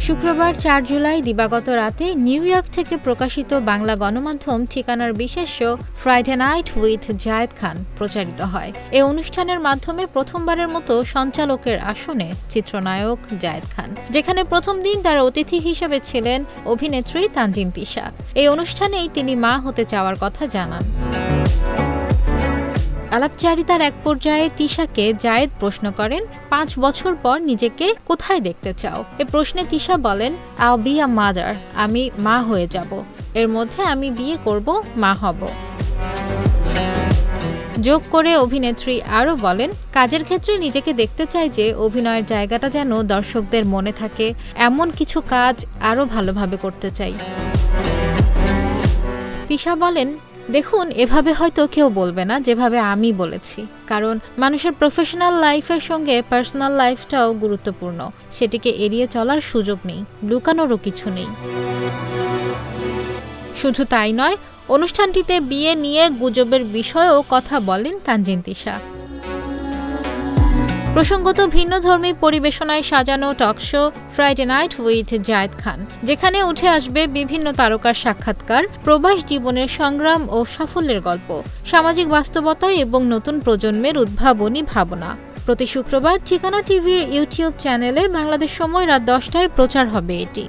শুক্রবার ৪ জুলাই দিবাগত রাতে নিউ ইয়র্ক থেকে প্রকাশিত বাংলা গণমাধ্যম ঠিকানার বিশেষ show Friday night with Zayed Khan প্রচারিত হয়। এ অনুষ্ঠানের মাধ্যমে প্রথমবারের মতো সঞ্চালকের আসনে চিত্রনায়ক জায়েদ খান, যেখানে প্রথম দিন তার অতিথি হিসেবে ছিলেন অভিনেত্রী তানজিন তিশা। এই অনুষ্ঠানেই তিনি মা হতে চাওয়ার কথা জানান। আলাপচারিতার এক পর্যায়ে তিশাকে জায়েদ প্রশ্ন করেন, ৫ বছর পর নিজেকে কোথায় দেখতে চাও? এ প্রশ্নে তিশা বলেন, আইল বি আ মাদার, আমি মা হয়ে যাব। এর মধ্যে আমি বিয়ে করব, মা হব। যোগ করে অভিনেত্রী আরও বলেন, কাজের ক্ষেত্রে নিজেকে দেখতে চাই যে অভিনয়ের জায়গাটা যেন দর্শকদের মনে থাকে, এমন কিছু কাজ আরও ভালোভাবে করতে চাই। তিশা বলেন, দেখুন, এভাবে হয়তো কেউ বলবে না যেভাবে আমি বলেছি, কারণ মানুষের প্রফেশনাল লাইফের সঙ্গে পার্সোনাল লাইফটাও গুরুত্বপূর্ণ। সেটিকে এড়িয়ে চলার সুযোগ নেই, লুকানোরও কিছু নেই। শুধু তাই নয়, অনুষ্ঠানটিতে বিয়ে নিয়ে গুজবের বিষয়েও কথা বলেন তানজিন তিশা। প্রসঙ্গত ভিন্নধর্মী পরিবেশনায় সাজানো talk show Friday night with Zayed Khan, যেখানে উঠে আসবে বিভিন্ন তারকার সাক্ষাৎকার, প্রবাস জীবনের সংগ্রাম ও সাফল্যের গল্প, সামাজিক বাস্তবতা এবং নতুন প্রজন্মের উদ্ভাবনী ভাবনা। প্রতি শুক্রবার ঠিকানা টিভির ইউটিউব চ্যানেলে বাংলাদেশ সময় রাত ১০টায় প্রচার হবে এটি।